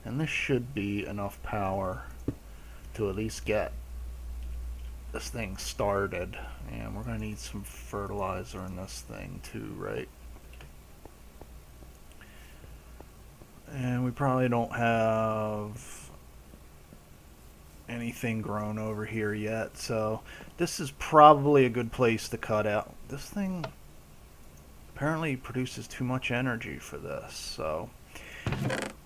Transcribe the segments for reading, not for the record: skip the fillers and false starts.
And this should be enough power to at least get this thing started. And we're going to need some fertilizer in this thing too, right? And we probably don't have anything grown over here yet, so this is probably a good place to cut out. This thing apparently produces too much energy for this, so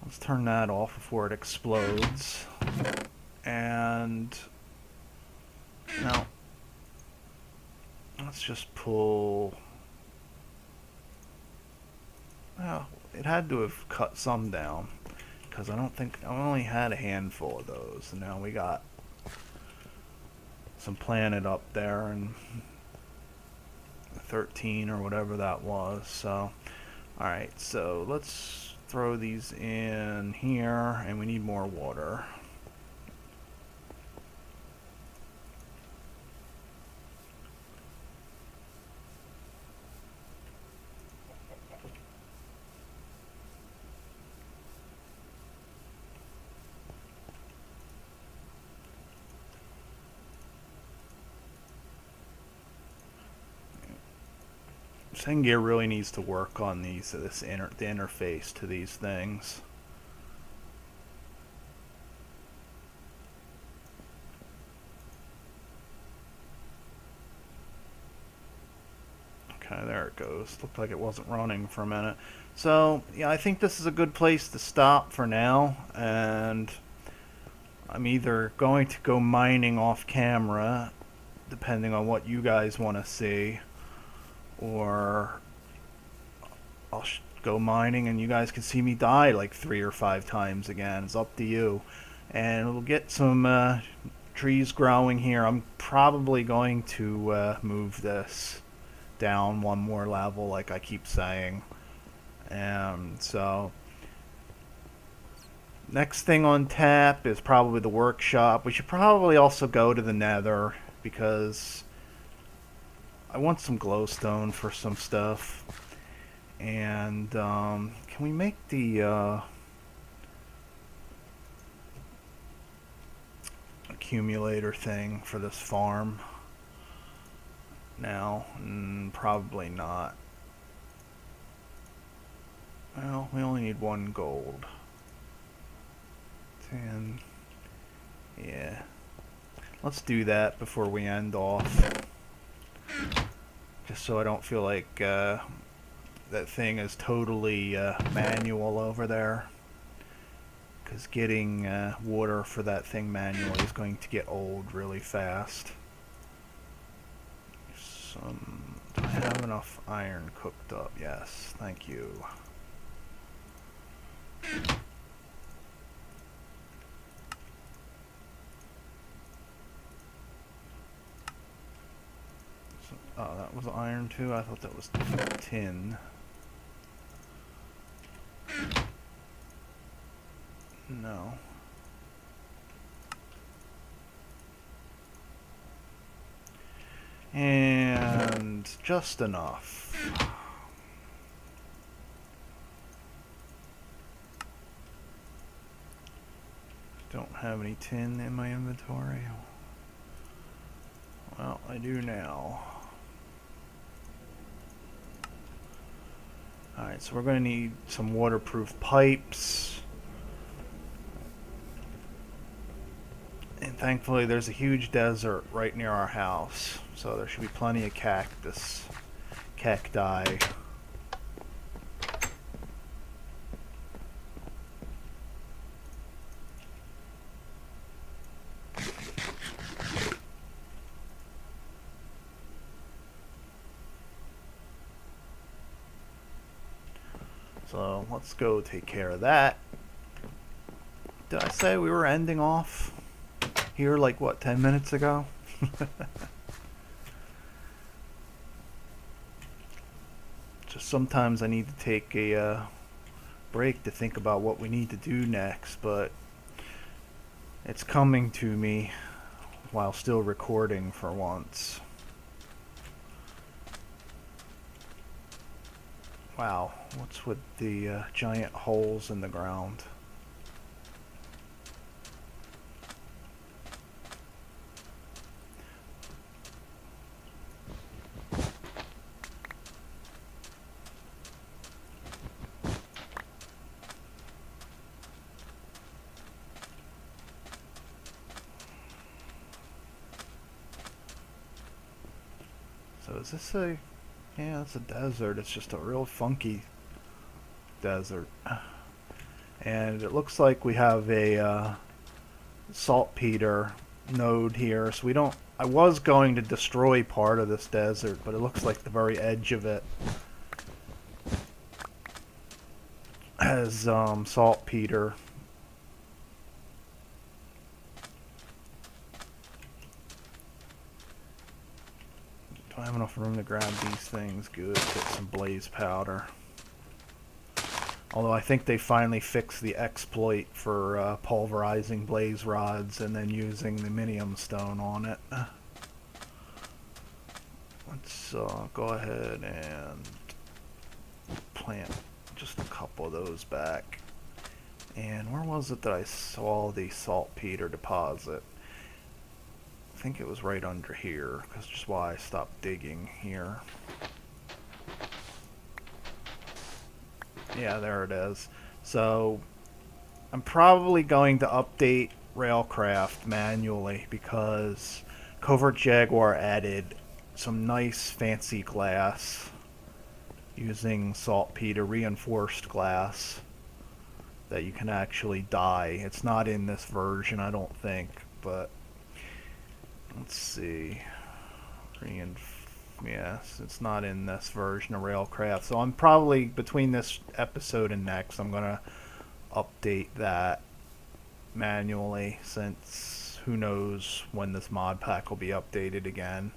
let's turn that off before it explodes. And now let's just pull. Well, it had to have cut some down, because I don't think I only had a handful of those, and now we got some planted up there and 13 or whatever that was. So alright, so let's throw these in here, and we need more water. Gear really needs to work on the interface to these things. Okay, there it goes. Looked like it wasn't running for a minute. So yeah, I think this is a good place to stop for now, and I'm either going to go mining off camera, depending on what you guys want to see, or I'll go mining and you guys can see me die like 3 or 5 times again. It's up to you. And we'll get some trees growing here. I'm probably going to move this down one more level, like I keep saying. And so next thing on tap is probably the workshop. We should probably also go to the Nether, because I want some glowstone for some stuff. And can we make the accumulator thing for this farm now? Probably not. Well, we only need 1 gold. 10. Yeah. Let's do that before we end off. Just so I don't feel like that thing is totally manual over there. Because getting water for that thing manually is going to get old really fast. Do I have enough iron cooked up? Yes, thank you. Oh, that was iron too? I thought that was tin. No. And just enough. Don't have any tin in my inventory. Well, I do now. Alright, so we're going to need some waterproof pipes. And thankfully there's a huge desert right near our house, so there should be plenty of cacti. So let's go take care of that. Did I say we were ending off here like, what, 10 minutes ago? Just sometimes I need to take a break to think about what we need to do next, but it's coming to me while still recording for once. Wow, what's with the giant holes in the ground? is this a... Yeah, it's a desert. It's just a real funky desert. And it looks like we have a saltpeter node here, so we don't... I was going to destroy part of this desert, but it looks like the very edge of it has saltpeter. Do I have enough room to grab these things? Good. Get some blaze powder. Although I think they finally fixed the exploit for pulverizing blaze rods and then using the minium stone on it. Let's go ahead and plant just a couple of those back. And where was it that I saw the saltpeter deposit? I think it was right under here, because just why I stopped digging here. Yeah, there it is. So I'm probably going to update Railcraft manually because Covert Jaguar added some nice fancy glass using saltpeter reinforced glass that you can actually dye. It's not in this version, I don't think, but let's see. Yes, it's not in this version of Railcraft. So I'm probably, between this episode and next, I'm going to update that manually, since who knows when this mod pack will be updated again.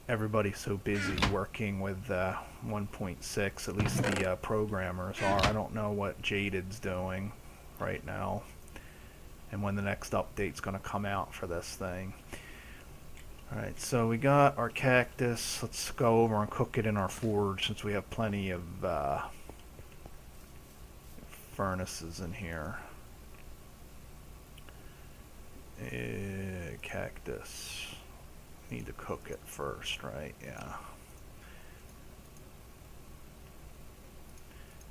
Everybody's so busy working with 1.6, at least the programmers are. I don't know what Jaded's doing right now and when the next update's going to come out for this thing. Alright, so we got our cactus. Let's go over and cook it in our forge since we have plenty of furnaces in here. Cactus. Need to cook it first, right? Yeah.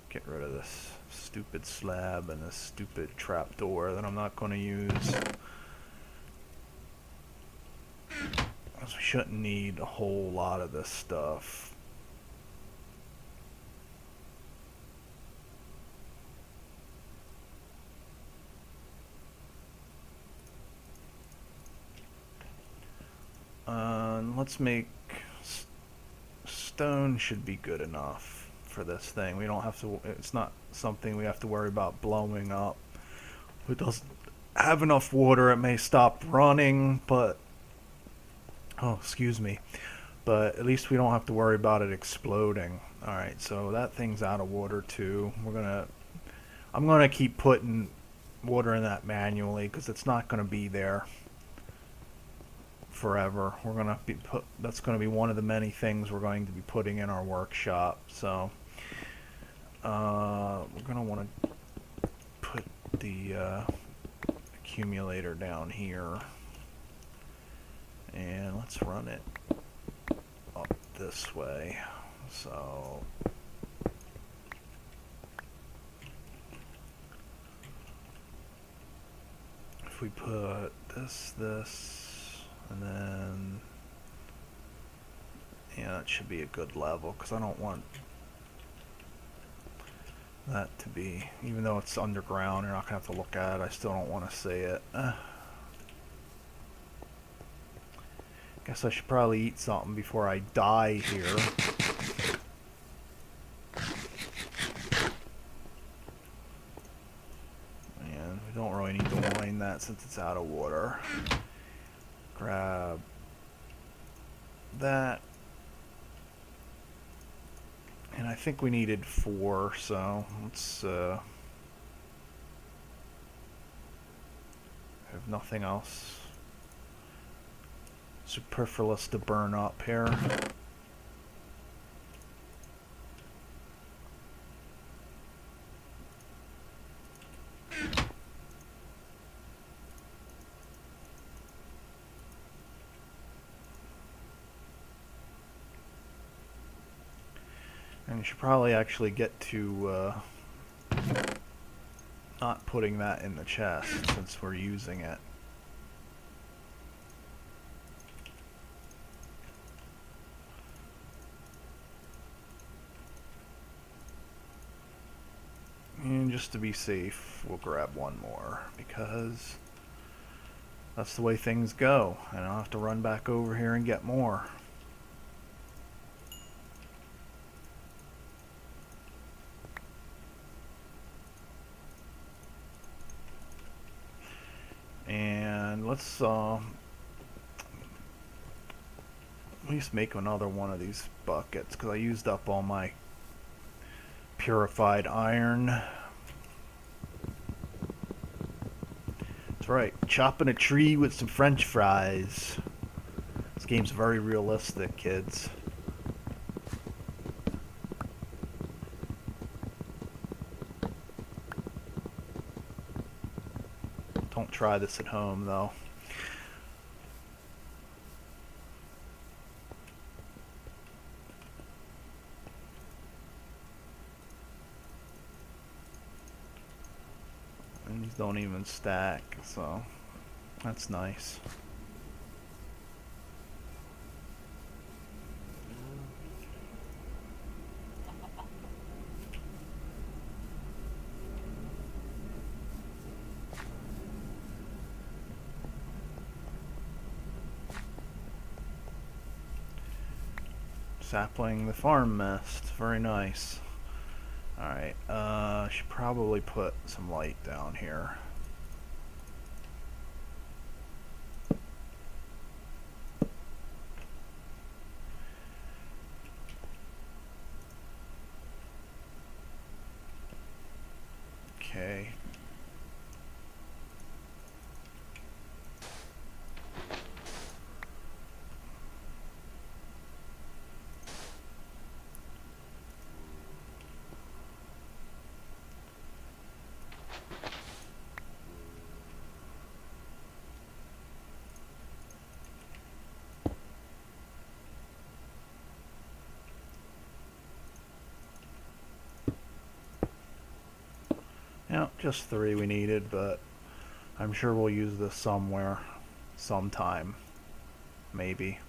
Get rid of this stupid slab and this stupid trapdoor that I'm not going to use. We shouldn't need a whole lot of this stuff. Let's make stone should be good enough for this thing. We don't have to, it's not something we have to worry about blowing up. If it doesn't have enough water, it may stop running, but oh, excuse me. But at least we don't have to worry about it exploding. Alright, so that thing's out of water too. I'm gonna keep putting water in that manually because it's not gonna be there forever. That's gonna be one of the many things we're going to be putting in our workshop. So we're gonna want to put the accumulator down here. And let's run it up this way. So if we put this, and then yeah, that should be a good level because I don't want that to be, even though it's underground, you're not gonna have to look at it. I still don't want to see it. Guess I should probably eat something before I die here. And we don't really need to mine that since it's out of water. Grab that. And I think we needed 4, so let's have nothing else superfluous to burn up here. And you should probably actually get to not putting that in the chest since we're using it. And just to be safe, we'll grab one more, because that's the way things go, and I'll have to run back over here and get more. And let's at least make another one of these buckets, because I used up all my purified iron. That's right, chopping a tree with some French fries. This game's very realistic, kids. Don't try this at home, though. And these don't even stack, so that's nice. Sapling the farm mist, very nice. Alright, should probably put some light down here. Okay. Yeah, just 3 we needed, but I'm sure we'll use this somewhere, sometime, maybe.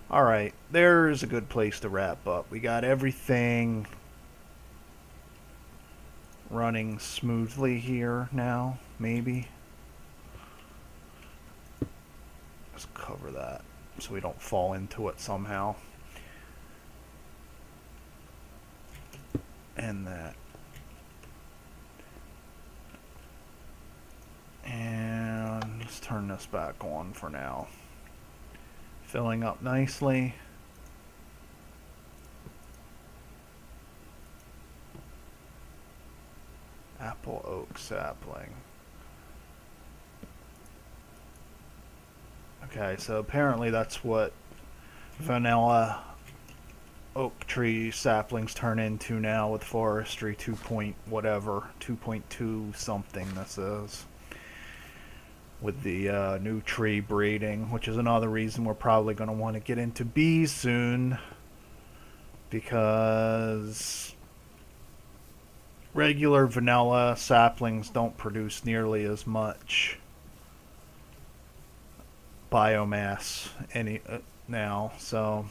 Alright, there's a good place to wrap up. We got everything running smoothly here now, maybe. Let's cover that so we don't fall into it somehow. And that. And let's turn this back on for now. Filling up nicely. Apple oak sapling. Okay, so apparently that's what vanilla oak tree saplings turn into now with forestry 2 point whatever, 2.2 something this is. With the new tree breeding, which is another reason we're probably going to want to get into bees soon, because regular vanilla saplings don't produce nearly as much biomass now, so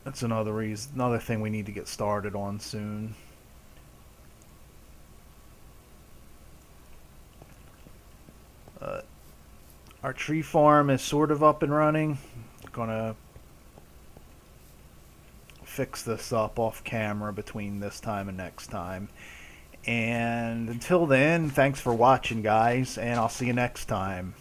that's another thing we need to get started on soon. Our tree farm is sort of up and running. Gonna fix this up off camera between this time and next time. And until then, thanks for watching, guys, and I'll see you next time.